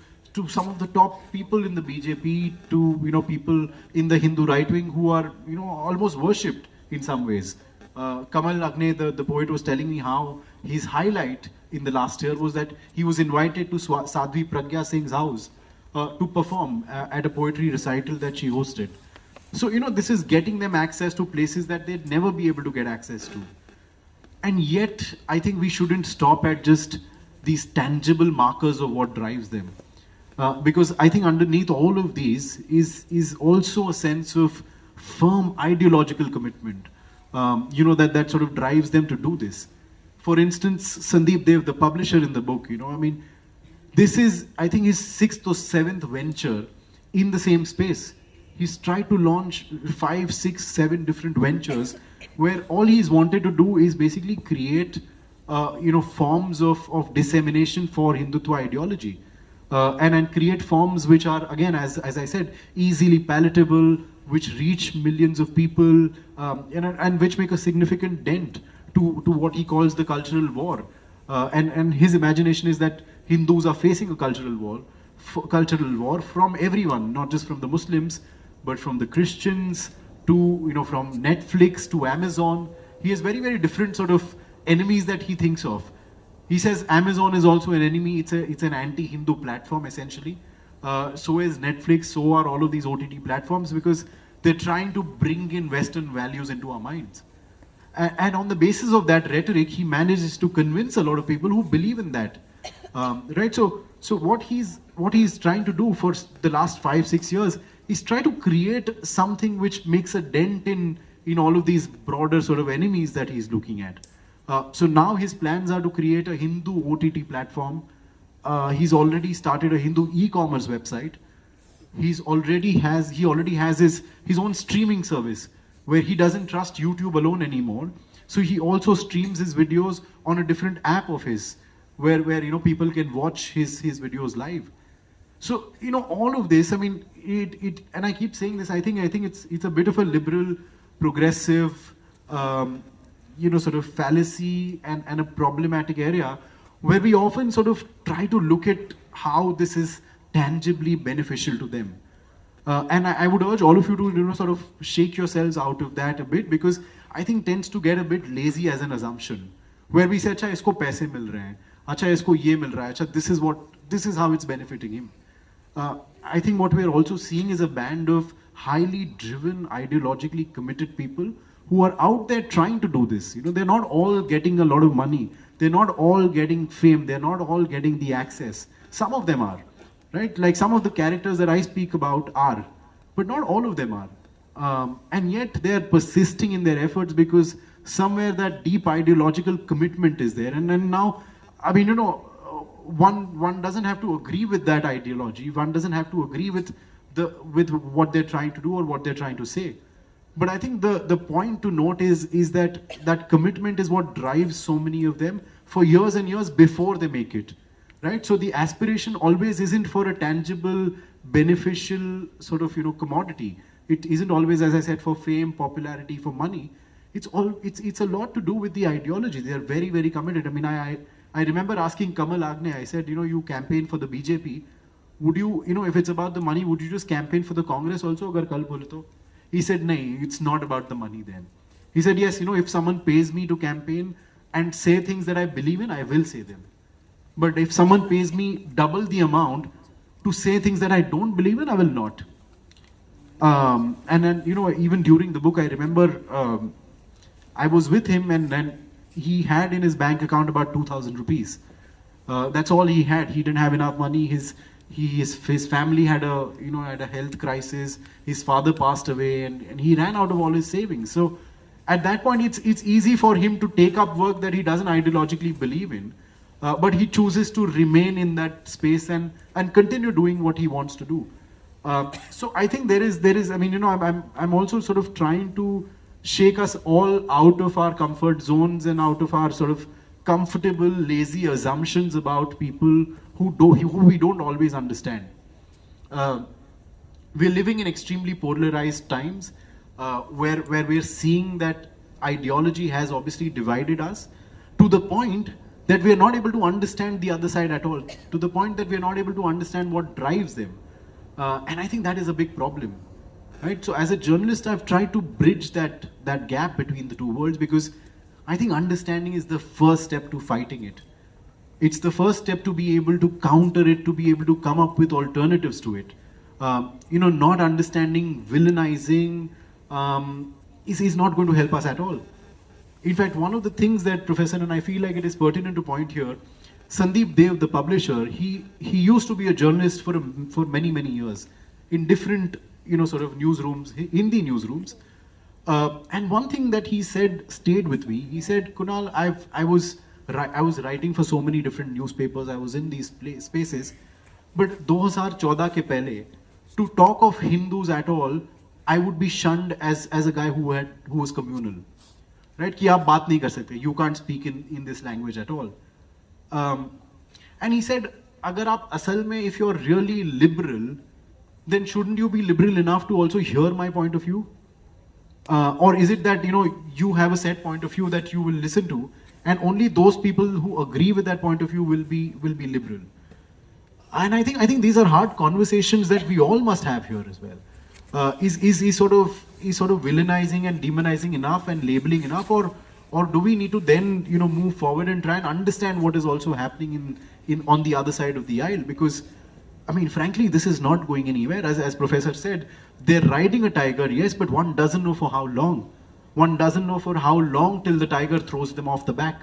some of the top people in the BJP, to people in the Hindu right wing who are almost worshipped in some ways. Kamal Agne, the poet, was telling me how his highlight in the last year was that he was invited to Sadhvi Pragya Singh's house to perform at a poetry recital that she hosted. So, this is getting them access to places that they'd never be able to get access to. And yet, I think we shouldn't stop at just these tangible markers of what drives them. Because I think underneath all of these is also a sense of firm ideological commitment, that sort of drives them to do this. For instance, Sandeep Dev, the publisher in the book, this is, I think, his 6th or 7th venture in the same space. He's tried to launch 5, 6, 7 different ventures, where all he's wanted to do is basically create, forms of dissemination for Hindutva ideology. and create forms which are, again, as I said, easily palatable, which reach millions of people, and which make a significant dent to what he calls the cultural war. And his imagination is that Hindus are facing a cultural war from everyone, not just from the Muslims, but from the Christians to, from Netflix to Amazon. He has very, very different sort of enemies that he thinks of. He says Amazon is also an enemy. It's an anti-Hindu platform, essentially. So is Netflix, so are all of these OTT platforms, because they're trying to bring in Western values into our minds. And on the basis of that rhetoric, he manages to convince a lot of people who believe in that. Right? So what he's trying to do for the last 5-6 years is try to create something which makes a dent in all of these broader sort of enemies that he's looking at. So now his plans are to create a Hindu OTT platform. He's already started a Hindu e-commerce website. He already has his own streaming service where he doesn't trust YouTube alone anymore. So he also streams his videos on a different app of his, where people can watch his videos live. So all of this, I mean, it and I keep saying this. I think it's a bit of a liberal, progressive, sort of fallacy and a problematic area where we often sort of try to look at how this is tangibly beneficial to them. And I would urge all of you to sort of shake yourselves out of that a bit, because I think tends to get a bit lazy as an assumption, where we say, "Acha, isko paise mil rahe hain. Acha, isko ye mil raha hai. Acha, this is how it's benefiting him." I think what we are also seeing is a band of highly driven, ideologically committed people who are out there trying to do this. They're not all getting a lot of money. They're not all getting fame. They're not all getting the access. Some of them are. Right? Like some of the characters that I speak about are, but not all of them are. And yet they're persisting in their efforts because somewhere that deep ideological commitment is there. And then now, I mean, one doesn't have to agree with that ideology. One doesn't have to agree with what they're trying to do or what they're trying to say. But I think the point to note is that commitment is what drives so many of them for years and years before they make it. Right? So the aspiration always isn't for a tangible, beneficial sort of, commodity. It isn't always, as I said, for fame, popularity, for money. It's a lot to do with the ideology. They are very, very committed. I mean, I remember asking Kamal Agne, I said, you campaign for the BJP. Would you, if it's about the money, would you just campaign for the Congress also? Agar kal bole to? He said, nahi, it's not about the money then. He said, yes, if someone pays me to campaign and say things that I believe in, I will say them. But if someone pays me double the amount to say things that I don't believe in, I will not. And then, even during the book, I remember I was with him, and then he had in his bank account about 2,000 rupees. That's all he had. He didn't have enough money. His family had a health crisis. His father passed away, and he ran out of all his savings. So at that point, it's easy for him to take up work that he doesn't ideologically believe in. But he chooses to remain in that space and continue doing what he wants to do. So I think there is. I mean, I'm also sort of trying to shake us all out of our comfort zones and out of our sort of comfortable, lazy assumptions about people who we don't always understand. We're living in extremely polarized times, where we're seeing that ideology has obviously divided us to the point that we are not able to understand the other side at all, to the point that we are not able to understand what drives them. And I think that is a big problem. Right? So as a journalist, I've tried to bridge that gap between the two worlds, because I think understanding is the first step to fighting it. It's the first step to be able to counter it, to be able to come up with alternatives to it. Not understanding, villainizing is not going to help us at all. In fact, one of the things that, Professor, and I feel like it is pertinent to point here, Sandeep Dev, the publisher, he used to be a journalist for many, many years in different, sort of newsrooms, Hindi newsrooms. And one thing that he said stayed with me. He said, Kunal, I was writing for so many different newspapers. I was in these spaces, but 2014 ke pehle, to talk of Hindus at all, I would be shunned as a guy who was communal. Right? कि आप बात नहीं कर सकते. You can't speak in this language at all. And he said, अगर आप असल में, if you're really liberal, then shouldn't you be liberal enough to also hear my point of view? Or is it that, you have a set point of view that you will listen to, and only those people who agree with that point of view will be liberal? And I think these are hard conversations that we all must have here as well. Is he sort of villainizing and demonizing enough and labeling enough, or do we need to then move forward and try and understand what is also happening in on the other side of the aisle? Because I mean, frankly, this is not going anywhere. As Professor said, they're riding a tiger, yes, but one doesn't know for how long. One doesn't know for how long till the tiger throws them off the back,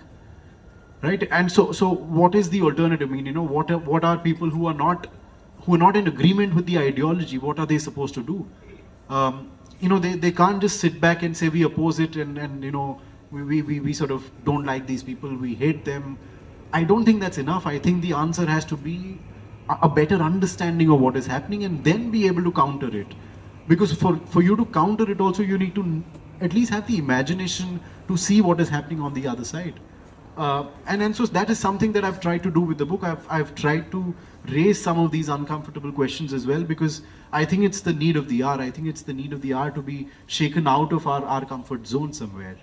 right? And so what is the alternative? I mean, what are people who are not in agreement with the ideology? What are they supposed to do? They can't just sit back and say we oppose it and we sort of don't like these people, we hate them. I don't think that's enough. I think the answer has to be a better understanding of what is happening and then be able to counter it. Because for you to counter it also, you need to at least have the imagination to see what is happening on the other side. And so that is something that I've tried to do with the book. I've tried to raise some of these uncomfortable questions as well, because I think it's the need of the hour. I think it's the need of the hour to be shaken out of our comfort zone somewhere.